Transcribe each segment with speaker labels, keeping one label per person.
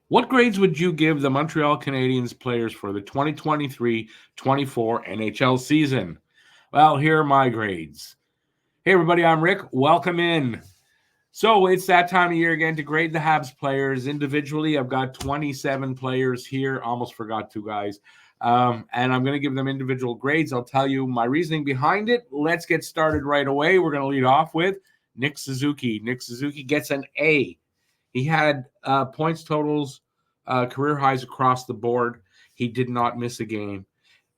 Speaker 1: What grades would you give the Montreal Canadiens players for the 2023-24 NHL season? Well, here are my grades. Hey, everybody, I'm Rick. Welcome in. So it's that time of year again to grade the Habs players individually. I've got 27 players here. Almost forgot two guys. And I'm going to give them individual grades. I'll tell you my reasoning behind it. Let's get started right away. We're going to lead off with Nick Suzuki. Nick Suzuki gets an A. He had points totals, career highs across the board. He did not miss a game.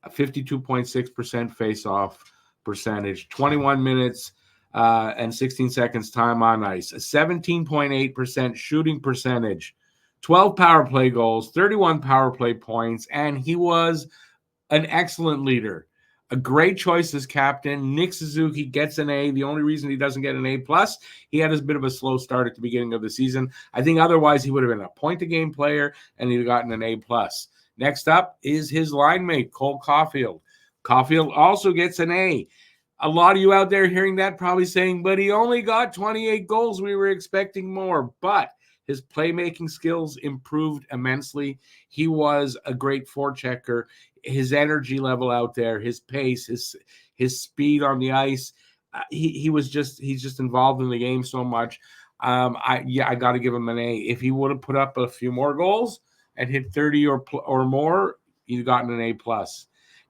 Speaker 1: A 52.6% face-off percentage, 21 minutes and 16 seconds time on ice, a 17.8% shooting percentage, 12 power play goals, 31 power play points, and he was an excellent leader. A great choice as captain. Nick Suzuki gets an A. The only reason he doesn't get an A+, he had a bit of a slow start at the beginning of the season. I think otherwise he would have been a point-a-game player, and he'd have gotten an A+. Next up is his line mate, Cole Caulfield. Caulfield also gets an A. A lot of you out there hearing that probably saying, but he only got 28 goals. We were expecting more. But his playmaking skills improved immensely. He was a great forechecker. His energy level out there, his pace, his speed on the ice. He's just involved in the game so much. I got to give him an A. If he would have put up a few more goals and hit 30 or more, he'd gotten an A+.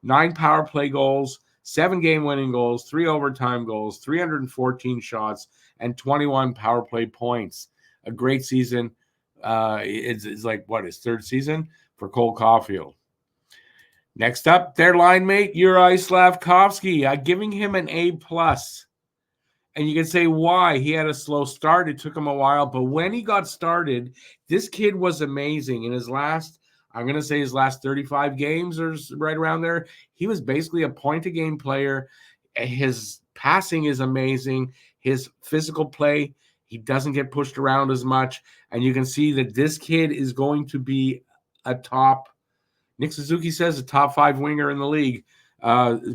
Speaker 1: 9 power play goals, 7 game-winning goals, 3 overtime goals, 314 shots, and 21 power play points. A great season. It's like, his third season for Cole Caulfield. Next up, their line mate, Uri Slavkovsky, giving him an A+. And you can say why. He had a slow start. It took him a while. But when he got started, this kid was amazing. In his last 35 games or right around there, he was basically a point-a-game player. His passing is amazing. His physical play, he doesn't get pushed around as much. And you can see that this kid is going to be Nick Suzuki says, a top 5 winger in the league.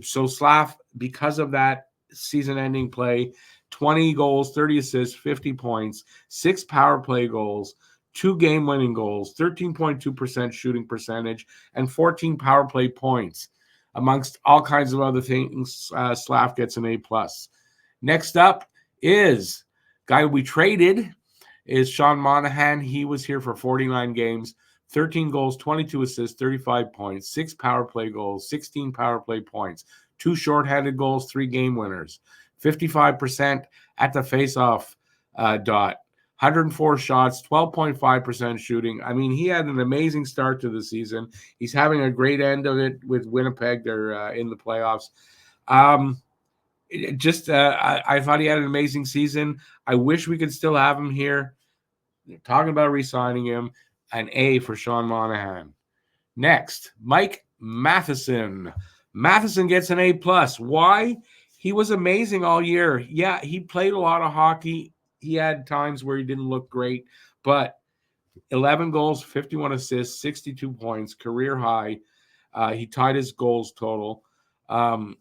Speaker 1: So Slav, because of that season-ending play, 20 goals, 30 assists, 50 points, 6 power play goals, 2 game-winning goals, 13.2% shooting percentage, and 14 power play points. Amongst all kinds of other things, Slav gets an A+. Next up is guy we traded is Sean Monahan. He was here for 49 games, 13 goals, 22 assists, 35 points, 6 power play goals, 16 power play points, 2 shorthanded goals, 3 game winners, 55% at the faceoff dot, 104 shots, 12.5% shooting. I mean, he had an amazing start to the season. He's having a great end of it with Winnipeg. They're in the playoffs. I thought he had an amazing season. I wish we could still have him here. They're talking about re-signing him. An A for Sean Monahan. Next, Mike Matheson. Matheson gets an A+. Why? He was amazing all year. Yeah, he played a lot of hockey. He had times where he didn't look great, but 11 goals, 51 assists, 62 points, career high. He tied his goals total. 5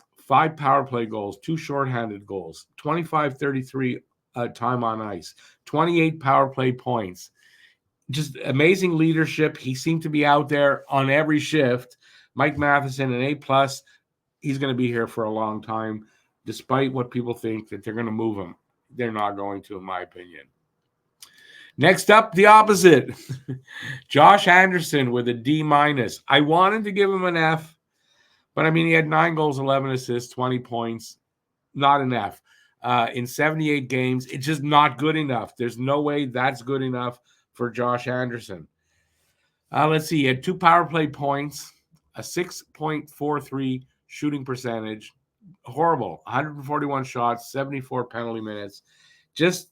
Speaker 1: power play goals, 2 shorthanded goals, 25-33 time on ice, 28 power play points. Just amazing leadership. He seemed to be out there on every shift. Mike Matheson, an A+. He's going to be here for a long time, despite what people think that they're going to move him. They're not going to, in my opinion. Next up, the opposite. Josh Anderson with a D-. I wanted to give him an F, but I mean, he had 9 goals, 11 assists, 20 points. Not an F. In 78 games, it's just not good enough. There's no way that's good enough for Josh Anderson. Let's see. He had 2 power play points, a 6.43 shooting percentage. Horrible. 141 shots, 74 penalty minutes. Just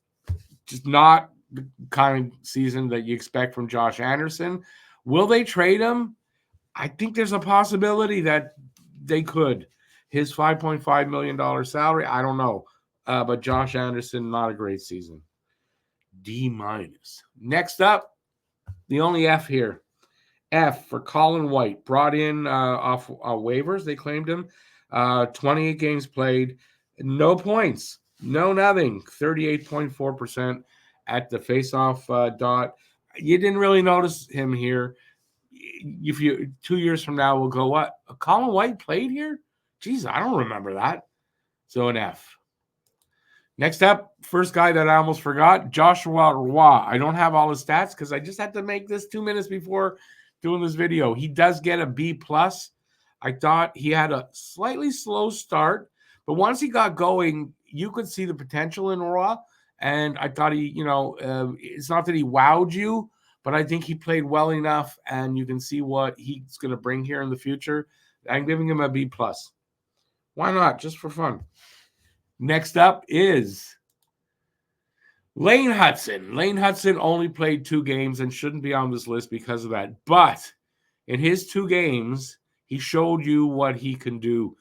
Speaker 1: not the kind of season that you expect from Josh Anderson. Will they trade him? I think there's a possibility that they could. His $5.5 million salary, I don't know. But Josh Anderson, not a great season. D-. Next up, the only F here. F for Colin White. Brought in off waivers. They claimed him. 28 games played. No points. No nothing. 38.4% at the faceoff dot. You didn't really notice him here. If you 2 years from now, we'll go, what? Colin White played here? Jeez, I don't remember that. So an F. Next up, first guy that I almost forgot, Joshua Roy. I don't have all his stats because I just had to make this 2 minutes before doing this video. He does get a B+. I thought he had a slightly slow start, but once he got going, you could see the potential in Roy. And I thought he, it's not that he wowed you, but I think he played well enough, and you can see what he's going to bring here in the future. I'm giving him a B+. Why not? Just for fun. Next up is Lane Hudson. Lane Hudson only played 2 games and shouldn't be on this list because of that. But in his 2 games, he showed you what he can do,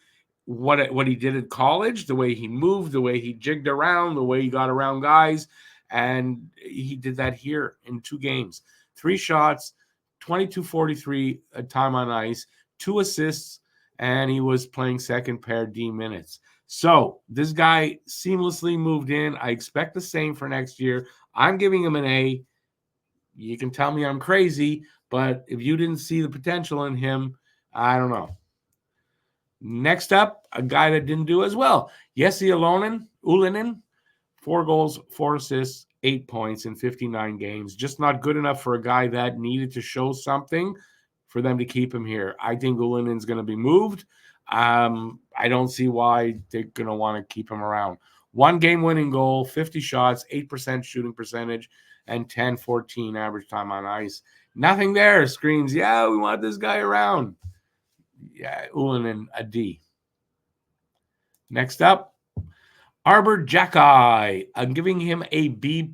Speaker 1: what he did at college, the way he moved, the way he jigged around, the way he got around guys. And he did that here in 2 games. 3 shots, 22:43 time on ice, 2 assists, and he was playing second pair D minutes. So this guy seamlessly moved in. I expect the same for next year. I'm giving him an A. You can tell me I'm crazy, but if you didn't see the potential in him, I don't know. Next up, a guy that didn't do as well. Jesse Ylönen, 4 goals, 4 assists, 8 points in 59 games. Just not good enough for a guy that needed to show something for them to keep him here. I think Ylönen's going to be moved. I don't see why they're going to want to keep him around. 1 game-winning goal, 50 shots, 8% shooting percentage, and 10-14 average time on ice. Nothing there screams, yeah, we want this guy around. Yeah, Ylönen, a D. Next up, Arbor Xhekaj. I'm giving him a B+.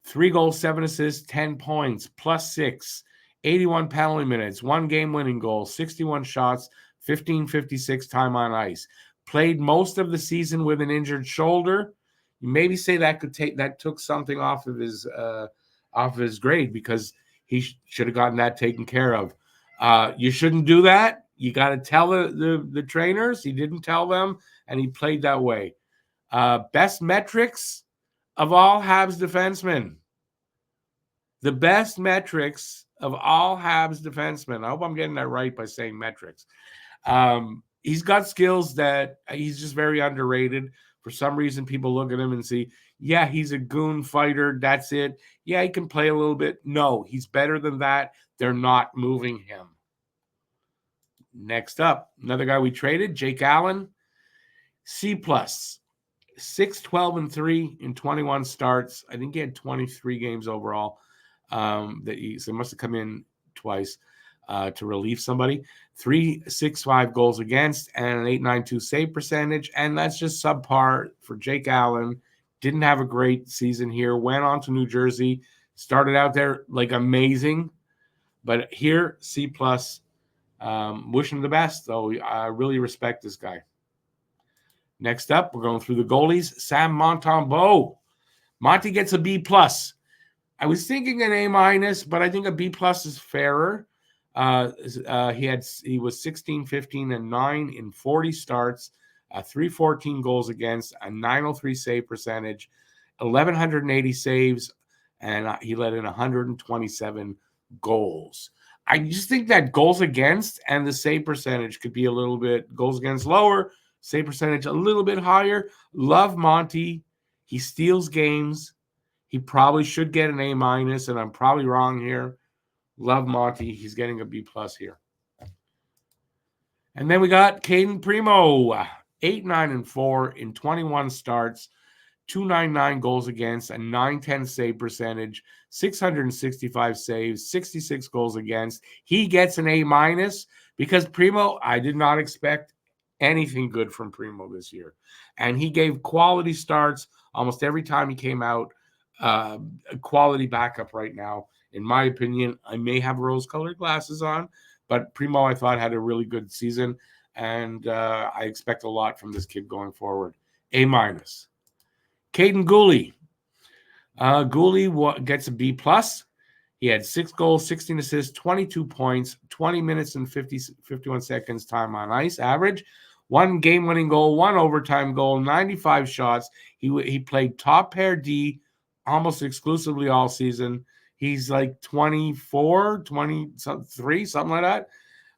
Speaker 1: 3 goals, 7 assists, 10 points, +6. 81 penalty minutes, 1 game-winning goal, 61 shots, 15:56 time on ice. Played most of the season with an injured shoulder. You maybe say that took something off of his grade because he should have gotten that taken care of. You shouldn't do that. You got to tell the trainers. He didn't tell them, and he played that way. Best metrics of all Habs defensemen. The best metrics of all Habs defensemen. I hope I'm getting that right by saying metrics. He's got skills that he's just very underrated. For some reason, people look at him and see, yeah, he's a goon fighter. That's it. Yeah, he can play a little bit. No, he's better than that. They're not moving him. Next up, another guy we traded, Jake Allen, C+. 6-12-3 in 21 starts. I think he had 23 games overall. So he must have come in twice to relieve somebody. 3.65 goals against and an 8.92 save percentage, and that's just subpar for Jake Allen. Didn't have a great season here. Went on to New Jersey. Started out there like amazing, but here C+. Wish him the best, though. I really respect this guy. Next up, we're going through the goalies. Sam Montembeault. Monty gets a B+. I was thinking an A-, but I think a B+ is fairer. He was 16, 15, and 9 in 40 starts, 314 goals against, a 903 save percentage, 1,180 saves, and he let in 127 goals. I just think that goals against and the save percentage could be a little bit, goals against lower, save percentage a little bit higher. Love Monty. He steals games. He probably should get an A-, and I'm probably wrong here. Love Monty. He's getting a B+ here. And then we got Kaden Primo, 8-9-4 in 21 starts, 299 goals against, a 910 save percentage, 665 saves, 66 goals against. He gets an A- because Primo, I did not expect anything good from Primo this year. And he gave quality starts almost every time he came out. A quality backup right now, in my opinion. I may have rose-colored glasses on, but Primo, I thought, had a really good season, and I expect a lot from this kid going forward. A-. Kaden Gully. Gully gets a B+. He had 6 goals, 16 assists, 22 points, 20 minutes and 51 seconds time on ice average. 1 game-winning goal, 1 overtime goal, 95 shots. He played top pair D, almost exclusively all season. He's like 24, 23, something like that.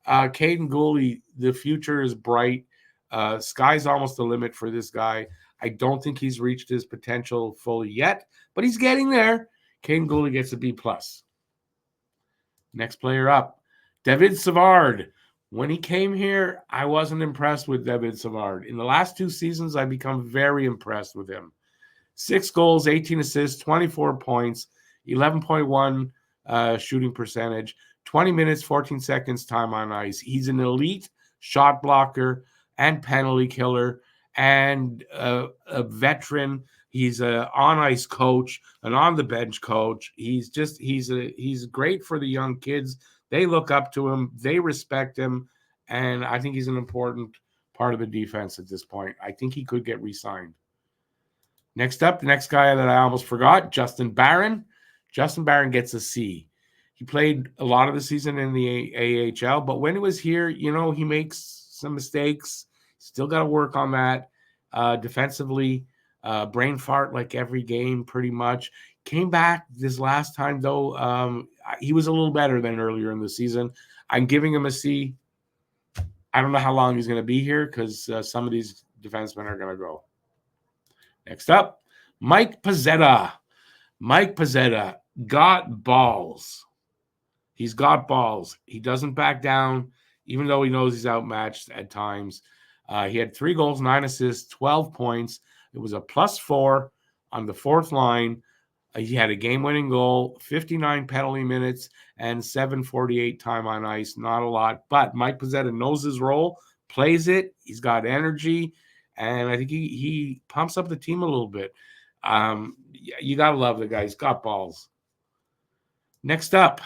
Speaker 1: Kaden Gully, the future is bright. Sky's almost the limit for this guy. I don't think he's reached his potential fully yet, but he's getting there. Kaden Gully gets a B+. Next player up, David Savard. When he came here, I wasn't impressed with David Savard. In the last 2 seasons, I've become very impressed with him. 6 goals, 18 assists, 24 points, 11.1 shooting percentage, 20 minutes, 14 seconds time on ice. He's an elite shot blocker and penalty killer and a veteran. He's an on-ice coach, an on-the-bench coach. He's great for the young kids. They look up to him. They respect him. And I think he's an important part of the defense at this point. I think he could get re-signed. Next up, the next guy that I almost forgot, Justin Barron. Justin Barron gets a C. He played a lot of the season in the AHL, but when he was here, he makes some mistakes. Still got to work on that. Defensively, brain fart like every game pretty much. Came back this last time, though. He was a little better than earlier in the season. I'm giving him a C. I don't know how long he's going to be here because some of these defensemen are going to go. Next up, Mike Pezzetta. Mike Pezzetta got balls. He's got balls. He doesn't back down, even though he knows he's outmatched at times. He had 3 goals, 9 assists, 12 points. It was a +4 on the 4th line. He had a game-winning goal, 59 penalty minutes, and 7:48 time on ice. Not a lot, but Mike Pezzetta knows his role, plays it. He's got energy, and I think he pumps up the team a little bit. You got to love the guy. He's got balls. Next up,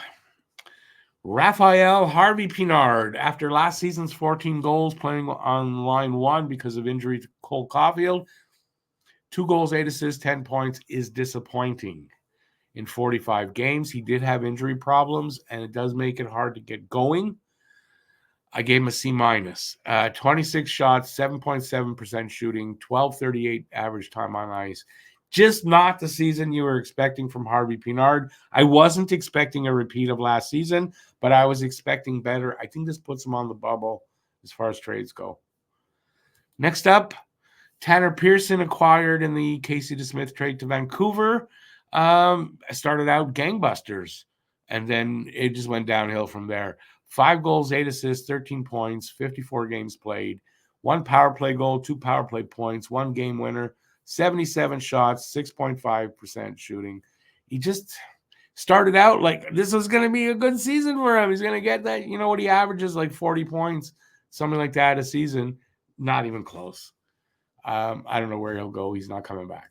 Speaker 1: Raphael Harvey Pinard. After last season's 14 goals playing on line 1 because of injury to Cole Caulfield, 2 goals, 8 assists, 10 points is disappointing. In 45 games, he did have injury problems, and it does make it hard to get going. I gave him a C-. 26 shots, 7.7% shooting, 12.38 average time on ice. Just not the season you were expecting from Harvey Pinard. I wasn't expecting a repeat of last season, but I was expecting better. I think this puts him on the bubble as far as trades go. Next up, Tanner Pearson acquired in the Casey DeSmith trade to Vancouver. Started out gangbusters, and then it just went downhill from there. 5 goals, 8 assists, 13 points, 54 games played, 1 power play goal, 2 power play points, 1 game winner, 77 shots, 6.5% shooting. He just started out like this was going to be a good season for him. He's going to get that, what he averages, like 40 points, something like that a season. Not even close. I don't know where he'll go. He's not coming back.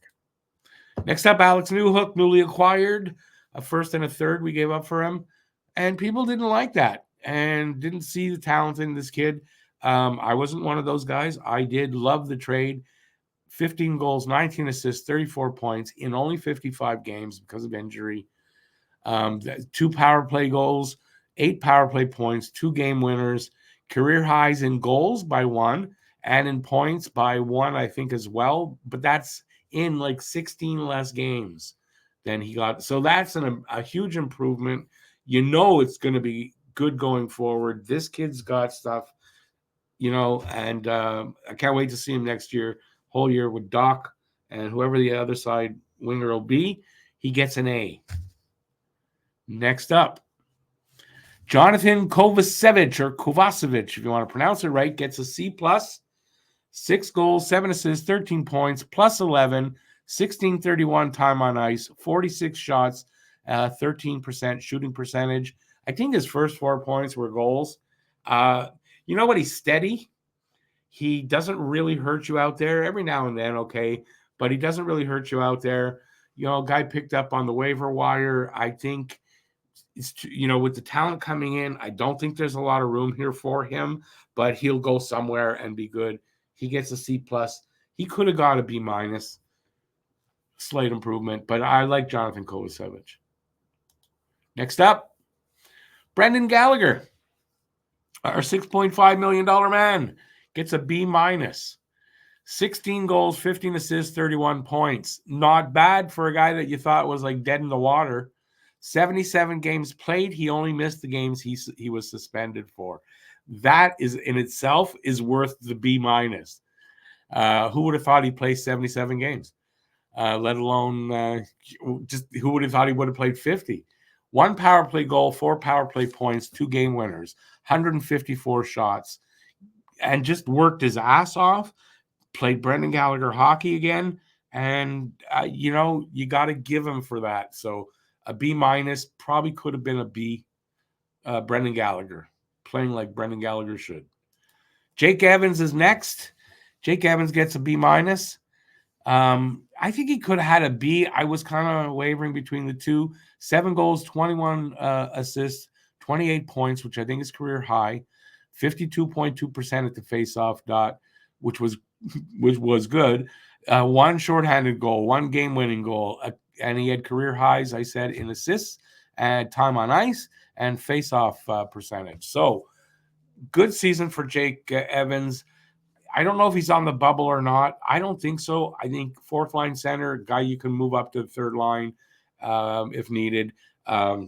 Speaker 1: Next up, Alex Newhook, newly acquired. A 1st and a 3rd we gave up for him. And people didn't like that and didn't see the talent in this kid. I wasn't one of those guys. I did love the trade. 15 goals, 19 assists, 34 points in only 55 games because of injury. 2 power play goals, 8 power play points, 2 game winners, career highs in goals by 1 and in points by 1, I think, as well. But that's in like 16 less games than he got. So that's a huge improvement. It's going to be good going forward. This kid's got stuff, and I can't wait to see him next year, whole year with Doc and whoever the other side winger will be. He gets an A. Next up, Jonathan Kovacevic, or Kovacevic, if you want to pronounce it right, gets a C+. 6 goals, 7 assists, 13 points, +11, 16:31 time on ice, 46 shots, 13% shooting percentage. I think his first 4 points were goals. You know what? He's steady. He doesn't really hurt you out there every now and then, okay, but he doesn't really hurt you out there. Guy picked up on the waiver wire. I think it's, with the talent coming in, I don't think there's a lot of room here for him, but he'll go somewhere and be good. He gets a C+. He could have got a B-. Slight improvement, but I like Jonathan Kovacevic. Next up, Brendan Gallagher, our $6.5 million man, gets a B-. 16 goals, 15 assists, 31 points. Not bad for a guy that you thought was like dead in the water. 77 games played. He only missed the games he was suspended for. That is in itself is worth the B-. Who would have thought he played 77 games? Let alone just who would have thought he would have played 50? 1 power play goal, 4 power play points, 2 game winners, 154 shots, and just worked his ass off. Played Brendan Gallagher hockey again, and you got to give him for that. So a B-, probably could have been a B. Brendan Gallagher, playing like Brendan Gallagher should. Jake Evans is next. Jake Evans gets a B-. I think he could have had a B. I was kind of wavering between the two. 7 goals, 21 assists, 28 points, which I think is career high. 52.2% at the face-off dot, which was good. 1 shorthanded goal, 1 game-winning goal, and he had career highs, I said, in assists and time on ice and face-off percentage. So, good season for Jake Evans. I don't know if he's on the bubble or not. I don't think so. I think 4th-line center, guy you can move up to the 3rd line if needed. A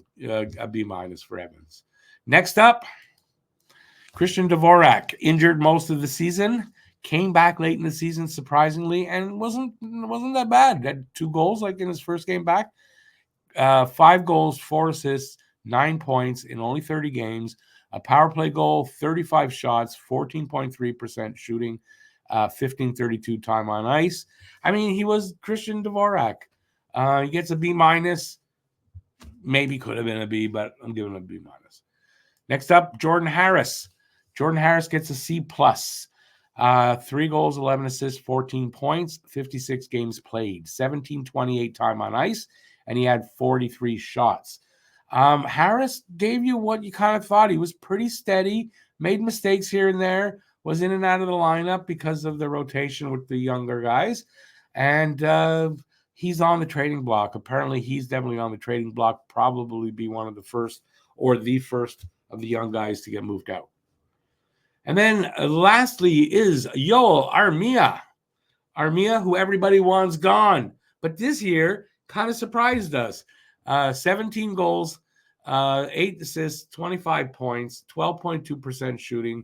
Speaker 1: B- for Evans. Next up, Christian Dvorak, injured most of the season. Came back late in the season, surprisingly, and wasn't that bad. Had 2 goals like in his first game back. 5 goals, 4 assists, 9 points in only 30 games. A power play goal, 35 shots, 14.3% shooting, 15.32 time on ice. I mean, he was Christian Dvorak. He gets a B-. Maybe could have been a B, but I'm giving him a B-. Next up, Jordan Harris. Jordan Harris gets a C+. 3 goals, 11 assists, 14 points, 56 games played, 17.28 time on ice, and he had 43 shots. Harris gave you what you kind of thought. He was pretty steady, made mistakes here and there, was in and out of the lineup because of the rotation with the younger guys, and he's on the trading block. Apparently, he's definitely on the trading block, probably be one of the first or the first of the young guys to get moved out. And then lastly is Joel Armia. Armia, who everybody wants gone. But this year kind of surprised us. 17 goals, 8 assists, 25 points, 12.2% shooting,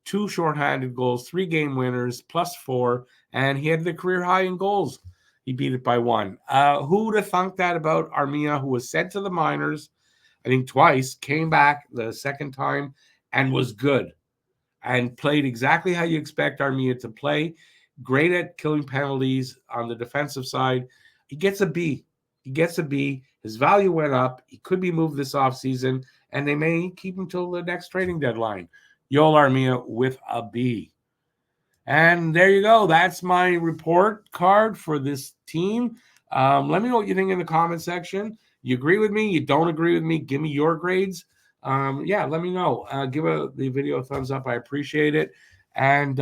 Speaker 1: 2 shorthanded goals, 3 game winners, +4, and he had the career high in goals. He beat it by 1. Who would have thunk that about Armia, who was sent to the minors, I think twice, came back the second time, and was good. And played exactly how you expect Armia to play. Great at killing penalties on the defensive side. He gets a B. His value went up. He could be moved this offseason, and they may keep him till the next trading deadline. Joel Armia with a B. And there you go. That's my report card for this team. Let me know what you think in the comment section. You agree with me? You don't agree with me? Give me your grades. Let me know. Give the video a thumbs up. I appreciate it. And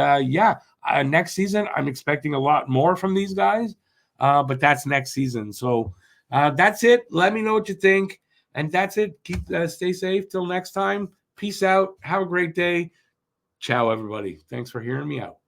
Speaker 1: next season, I'm expecting a lot more from these guys, but that's next season. So that's it. Let me know what you think. And that's it. Stay safe till next time. Peace out. Have a great day. Ciao, everybody. Thanks for hearing me out.